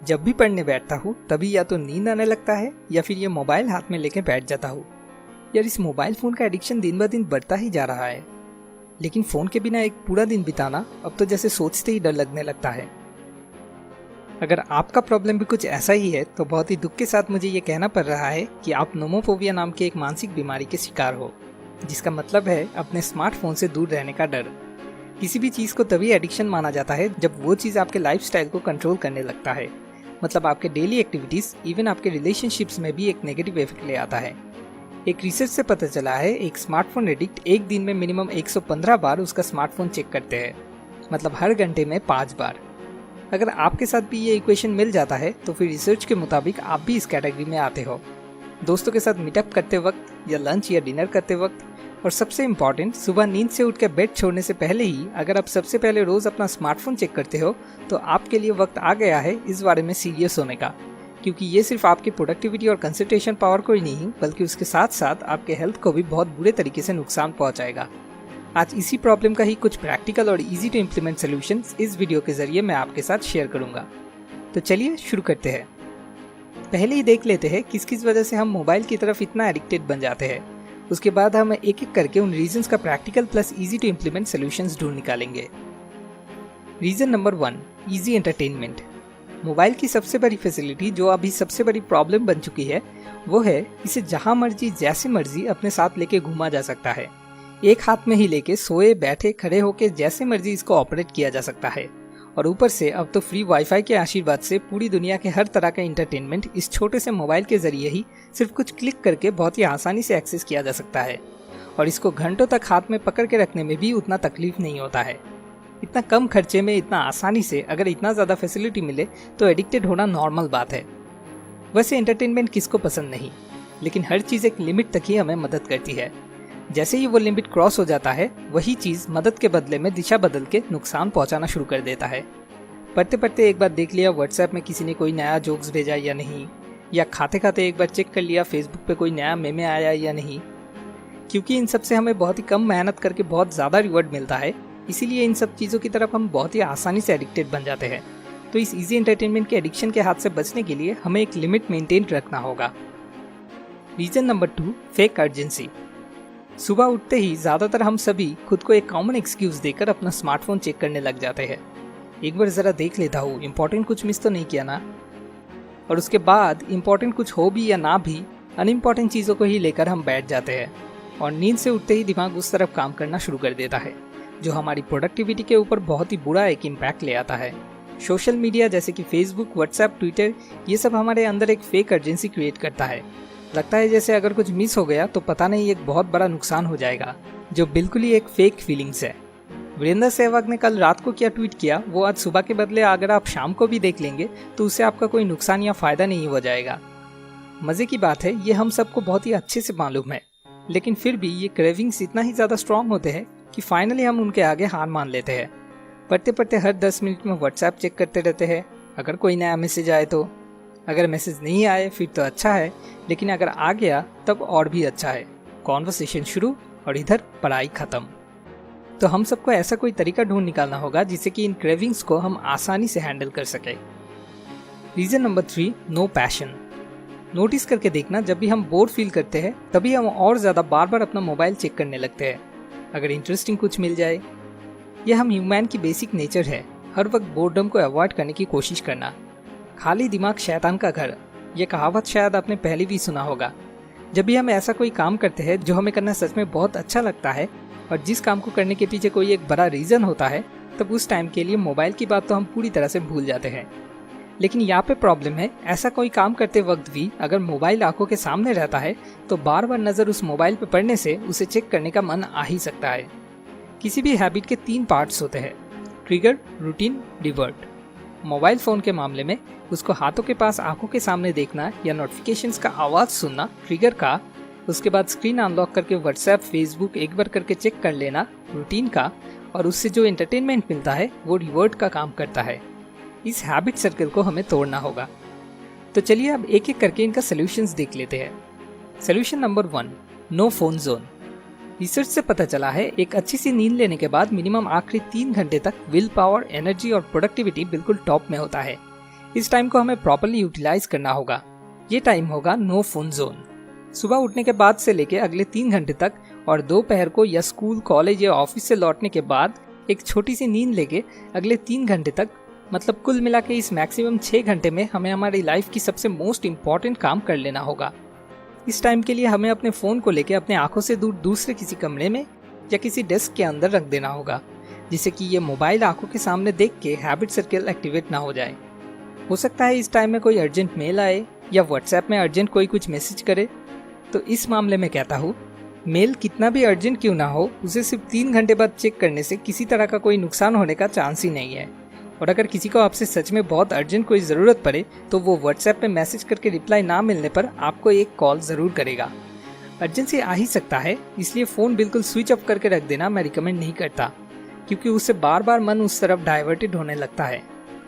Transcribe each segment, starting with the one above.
जब भी पढ़ने बैठता हूँ तभी या तो नींद आने लगता है या फिर ये मोबाइल हाथ में लेके बैठ जाता हूँ। यार इस मोबाइल फ़ोन का एडिक्शन दिन ब दिन बढ़ता ही जा रहा है। लेकिन फ़ोन के बिना एक पूरा दिन बिताना अब तो जैसे सोचते ही डर लगने लगता है। अगर आपका प्रॉब्लम भी कुछ ऐसा ही है तो बहुत ही दुख के साथ मुझे ये कहना पड़ रहा है कि आप नोमोफोबिया नाम के एक मानसिक बीमारी के शिकार हो, जिसका मतलब है अपने स्मार्टफोन से दूर रहने का डर। किसी भी चीज़ को तभी एडिक्शन माना जाता है जब वो चीज़ आपके लाइफस्टाइल को कंट्रोल करने लगता है। मतलब आपके डेली एक्टिविटीज़, इवन आपके रिलेशनशिप्स में भी एक नेगेटिव इफेक्ट ले आता है। एक रिसर्च से पता चला है एक स्मार्टफोन एडिक्ट एक दिन में मिनिमम 115 बार उसका स्मार्टफोन चेक करते हैं, मतलब हर घंटे में 5 बार। अगर आपके साथ भी ये इक्वेशन मिल जाता है तो फिर रिसर्च के मुताबिक आप भी इस कैटेगरी में आते हो। दोस्तों के साथ मीटअप करते वक्त या लंच या डिनर करते वक्त, और सबसे इम्पॉर्टेंट सुबह नींद से उठ के बेड छोड़ने से पहले ही अगर आप सबसे पहले रोज अपना स्मार्टफोन चेक करते हो तो आपके लिए वक्त आ गया है इस बारे में सीरियस होने का, क्योंकि ये सिर्फ आपकी प्रोडक्टिविटी और कंसंट्रेशन पावर को ही नहीं बल्कि उसके साथ साथ आपके हेल्थ को भी बहुत बुरे तरीके से नुकसान पहुंचाएगा। आज इसी प्रॉब्लम का ही कुछ प्रैक्टिकल और इजी टू इम्प्लीमेंट सोल्यूशंस इस वीडियो के जरिए मैं आपके साथ शेयर करूंगा। तो चलिए शुरू करते हैं। पहले ही देख लेते हैं किस किस वजह से हम मोबाइल की तरफ इतना एडिक्टेड बन जाते हैं। उसके बाद हम एक एक करके उन रीजंस का practical plus easy to implement solutions ढूंढ निकालेंगे। Reason number 1, easy entertainment. Mobile की सबसे बड़ी फैसिलिटी जो अभी सबसे बड़ी प्रॉब्लम बन चुकी है वो है इसे जहां मर्जी जैसे मर्जी अपने साथ लेके घूमा जा सकता है। एक हाथ में ही लेके सोए बैठे खड़े होके जैसे मर्जी इसको ऑपरेट किया जा सकता है। और ऊपर से अब तो फ्री वाईफाई के आशीर्वाद से पूरी दुनिया के हर तरह का एंटरटेनमेंट इस छोटे से मोबाइल के जरिए ही सिर्फ कुछ क्लिक करके बहुत ही आसानी से एक्सेस किया जा सकता है। और इसको घंटों तक हाथ में पकड़ के रखने में भी उतना तकलीफ नहीं होता है। इतना कम खर्चे में इतना आसानी से अगर इतना ज़्यादा फैसिलिटी मिले तो एडिक्टेड होना नॉर्मल बात है। वैसे एंटरटेनमेंट किसको पसंद नहीं, लेकिन हर चीज़ एक लिमिट तक ही हमें मदद करती है। जैसे ही वो लिमिट क्रॉस हो जाता है वही चीज़ मदद के बदले में दिशा बदल के नुकसान पहुंचाना शुरू कर देता है। पढ़ते पढ़ते एक बार देख लिया व्हाट्सएप में किसी ने कोई नया जोक्स भेजा या नहीं, या खाते खाते एक बार चेक कर लिया फेसबुक पे कोई नया मेमे आया या नहीं। क्योंकि इन सब से हमें बहुत ही कम मेहनत करके बहुत ज़्यादा रिवॉर्ड मिलता है, इसीलिए इन सब चीज़ों की तरफ हम बहुत ही आसानी से एडिक्टेड बन जाते हैं। तो इस इजी एंटरटेनमेंट के एडिक्शन के हाथ से बचने के लिए हमें एक लिमिट मेंटेन रखना होगा। Reason number 2, fake urgency. सुबह उठते ही ज़्यादातर हम सभी खुद को एक कॉमन एक्सक्यूज़ देकर अपना स्मार्टफोन चेक करने लग जाते हैं। एक बार ज़रा देख लेता हूँ इम्पोर्टेंट कुछ मिस तो नहीं किया ना। और उसके बाद इम्पोर्टेंट कुछ हो भी या ना भी अनइम्पॉर्टेंट चीज़ों को ही लेकर हम बैठ जाते हैं। और नींद से उठते ही दिमाग उस तरफ काम करना शुरू कर देता है, जो हमारी प्रोडक्टिविटी के ऊपर बहुत ही बुरा एक इम्पैक्ट ले आता है। सोशल मीडिया जैसे कि फेसबुक, व्हाट्सएप, ट्विटर, ये सब हमारे अंदर एक फेक अर्जेंसी क्रिएट करता है। लगता है जैसे अगर कुछ मिस हो गया तो पता नहीं एक बहुत बड़ा नुकसान हो जाएगा, जो बिल्कुल ही एक फेक फीलिंग्स है। वीरेंद्र सहवाग ने कल रात को क्या ट्वीट किया वो आज सुबह के बदले अगर आप शाम को भी देख लेंगे तो उससे आपका कोई नुकसान या फ़ायदा नहीं हो जाएगा। मज़े की बात है ये हम सबको बहुत ही अच्छे से मालूम है, लेकिन फिर भी ये क्रेविंग्स इतना ही ज़्यादा स्ट्रॉन्ग होते हैं कि फाइनली हम उनके आगे हार मान लेते हैं। पढ़ते पढ़ते हर 10 मिनट में व्हाट्सएप चेक करते रहते हैं अगर कोई नया मैसेज आए तो। अगर मैसेज नहीं आए फिर तो अच्छा है, लेकिन अगर आ गया तब और भी अच्छा है। कॉन्वर्सेशन शुरू और इधर पढ़ाई ख़त्म। तो हम सबको ऐसा कोई तरीका ढूंढ निकालना होगा जिससे कि इन क्रेविंग्स को हम आसानी से हैंडल कर सकें। Reason number 3, no passion. Notice करके देखना, जब भी हम बोर फील करते हैं तभी हम और ज़्यादा बार बार अपना मोबाइल चेक करने लगते हैं अगर इंटरेस्टिंग कुछ मिल जाए। यह हम ह्यूमन की बेसिक नेचर है, हर वक्त बोर्डम को अवॉइड करने की कोशिश करना। खाली दिमाग शैतान का घर, ये कहावत शायद आपने पहले भी सुना होगा। जब भी हम ऐसा कोई काम करते हैं जो हमें करना सच में बहुत अच्छा लगता है और जिस काम को करने के पीछे कोई एक बड़ा रीज़न होता है, तब उस टाइम के लिए मोबाइल की बात तो हम पूरी तरह से भूल जाते हैं। लेकिन यहाँ पे प्रॉब्लम है, ऐसा कोई काम करते वक्त भी अगर मोबाइल आंखों के सामने रहता है तो बार बार नज़र उस मोबाइल पर पड़ने से उसे चेक करने का मन आ ही सकता है। किसी भी हैबिट के 3 पार्ट्स होते हैं, trigger, routine, revert. Mobile phone के मामले में उसको हाथों के पास आंखों के सामने देखना या नोटिफिकेशंस का आवाज़ सुनना ट्रिगर का, उसके बाद स्क्रीन अनलॉक करके व्हाट्सएप, फेसबुक एक बार करके चेक कर लेना रूटीन का, और उससे जो एंटरटेनमेंट मिलता है वो रिवर्ट का काम करता है। इस हैबिट सर्कल को हमें तोड़ना होगा। तो चलिए अब एक एक करके इनका सोल्यूशंस देख लेते हैं। Solution number 1, no phone zone. Research से पता चला है एक अच्छी सी नींद लेने के बाद मिनिमम आखिरी 3 घंटे तक विल पावर, एनर्जी और प्रोडक्टिविटी बिल्कुल टॉप में होता है। इस टाइम को हमें प्रॉपर्ली यूटिलाइज करना होगा। ये टाइम होगा नो फोन जोन। सुबह उठने के बाद से लेके अगले 3 घंटे तक और दोपहर को या स्कूल, कॉलेज या ऑफिस से लौटने के बाद एक छोटी सी नींद लेके अगले 3 घंटे तक, मतलब कुल मिला के इस मैक्सिमम 6 घंटे में हमें हमारी लाइफ की सबसे मोस्ट इम्पॉर्टेंट काम कर लेना होगा। इस टाइम के लिए हमें अपने फ़ोन को लेके अपने आंखों से दूर दूसरे किसी कमरे में या किसी डेस्क के अंदर रख देना होगा, जिससे कि ये मोबाइल आंखों के सामने देख के हैबिट सर्कल एक्टिवेट ना हो जाए। हो सकता है इस टाइम में कोई अर्जेंट मेल आए या व्हाट्सएप में अर्जेंट कोई कुछ मैसेज करे, तो इस मामले में कहता हूँ मेल कितना भी अर्जेंट क्यों ना हो, उसे सिर्फ 3 घंटे बाद चेक करने से किसी तरह का कोई नुकसान होने का चांस ही नहीं है। और अगर किसी को आपसे सच में बहुत अर्जेंट कोई ज़रूरत पड़े तो वो व्हाट्सएप पे मैसेज करके रिप्लाई ना मिलने पर आपको एक कॉल ज़रूर करेगा। अर्जेंसी आ ही सकता है, इसलिए फ़ोन बिल्कुल स्विच ऑफ करके रख देना मैं रिकमेंड नहीं करता, क्योंकि उससे बार बार मन उस तरफ डाइवर्टेड होने लगता है।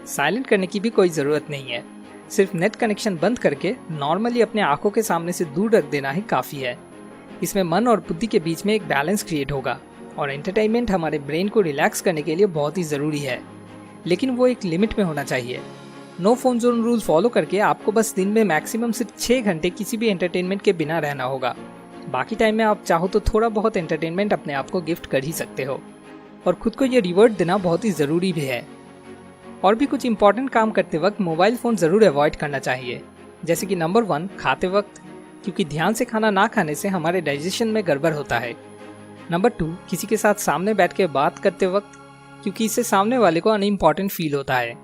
साइलेंट करने की भी कोई ज़रूरत नहीं है, सिर्फ नेट कनेक्शन बंद करके नॉर्मली अपने आंखों के सामने से दूर रख देना ही काफ़ी है। इसमें मन और बुद्धि के बीच में एक बैलेंस क्रिएट होगा और एंटरटेनमेंट हमारे ब्रेन को रिलैक्स करने के लिए बहुत ही ज़रूरी है, लेकिन वो एक लिमिट में होना चाहिए। No phone zone rule follow करके आपको बस दिन में मैक्सिमम सिर्फ 6 घंटे किसी भी एंटरटेनमेंट के बिना रहना होगा। बाकी टाइम में आप चाहो तो थोड़ा बहुत एंटरटेनमेंट अपने आप को गिफ्ट कर ही सकते हो, और खुद को ये रिवॉर्ड देना बहुत ही ज़रूरी भी है। और भी कुछ इंपॉर्टेंट काम करते वक्त मोबाइल फ़ोन ज़रूर अवॉइड करना चाहिए, जैसे कि नंबर 1 खाते वक्त, क्योंकि ध्यान से खाना ना खाने से हमारे डाइजेशन में गड़बड़ होता है। नंबर 2 किसी के साथ सामने बैठ के बात करते वक्त, क्योंकि इससे सामने वाले को अनइम्पॉर्टेंट फील होता है।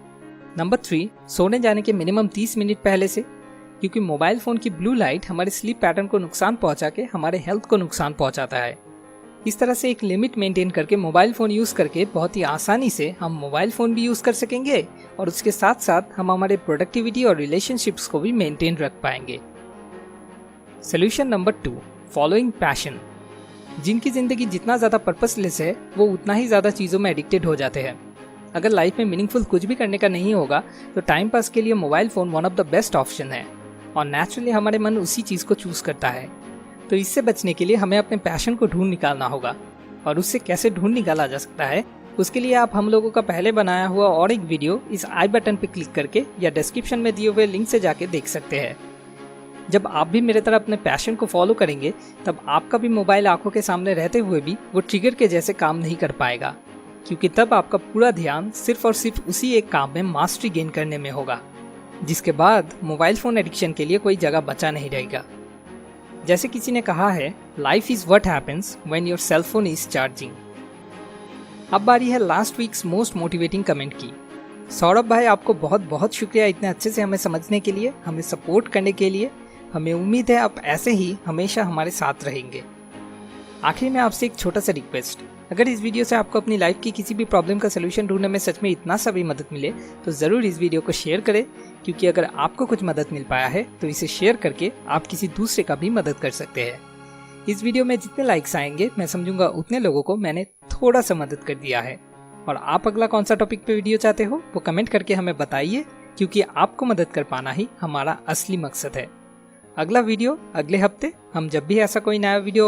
नंबर 3 सोने जाने के मिनिमम 30 मिनट पहले से, क्योंकि मोबाइल फ़ोन की ब्लू लाइट हमारे स्लीप पैटर्न को नुकसान पहुंचा के हमारे हेल्थ को नुकसान पहुंचाता है। इस तरह से एक लिमिट मेंटेन करके मोबाइल फ़ोन यूज़ करके बहुत ही आसानी से हम मोबाइल फ़ोन भी यूज़ कर सकेंगे और उसके साथ साथ हम हमारे प्रोडक्टिविटी और रिलेशनशिप्स को भी मेंटेन रख पाएंगे। Solution number 2 following passion. जिनकी ज़िंदगी जितना ज़्यादा पर्पसलेस है वो उतना ही ज़्यादा चीज़ों में एडिक्टेड हो जाते हैं। अगर लाइफ में मीनिंगफुल कुछ भी करने का नहीं होगा तो टाइम पास के लिए mobile phone one of the best option है, और नेचुरली हमारे मन उसी चीज़ को चूज़ करता है। तो इससे बचने के लिए हमें अपने पैशन को ढूंढ निकालना होगा, और उससे कैसे ढूंढ निकाला जा सकता है उसके लिए आप हम लोगों का पहले बनाया हुआ और एक वीडियो इस आई बटन पर क्लिक करके या डिस्क्रिप्शन में दिए हुए लिंक से जाके देख सकते हैं। जब आप भी मेरे तरह अपने पैशन को फॉलो करेंगे तब आपका भी मोबाइल आंखों के सामने रहते हुए भी वो ट्रिगर के जैसे काम नहीं कर पाएगा, क्योंकि तब आपका पूरा ध्यान सिर्फ और सिर्फ उसी एक काम में मास्टरी गेन करने में होगा, जिसके बाद मोबाइल फ़ोन एडिक्शन के लिए कोई जगह बचा नहीं रहेगा। जैसे किसी ने कहा है, life is what happens when your cell phone is charging. अब बारी है last week's most motivating comment की। सौरभ भाई, आपको बहुत बहुत शुक्रिया इतने अच्छे से हमें समझने के लिए, हमें सपोर्ट करने के लिए। हमें उम्मीद है आप ऐसे ही हमेशा हमारे साथ रहेंगे। आखिर में आपसे एक छोटा सा रिक्वेस्ट, अगर इस वीडियो से आपको अपनी लाइफ की किसी भी प्रॉब्लम का सलूशन ढूंढने में सच में इतना सा भी मदद मिले तो ज़रूर इस वीडियो को शेयर करें, क्योंकि अगर आपको कुछ मदद मिल पाया है तो इसे शेयर करके आप किसी दूसरे का भी मदद कर सकते हैं। इस वीडियो में जितने लाइक्स आएंगे मैं समझूंगा उतने लोगों को मैंने थोड़ा सा मदद कर दिया है। और आप अगला कौन सा टॉपिक पे वीडियो चाहते हो वो कमेंट करके हमें बताइए, क्योंकि आपको मदद कर पाना ही हमारा असली मकसद है। अगला वीडियो अगले हफ्ते, हम जब भी ऐसा कोई नया वीडियो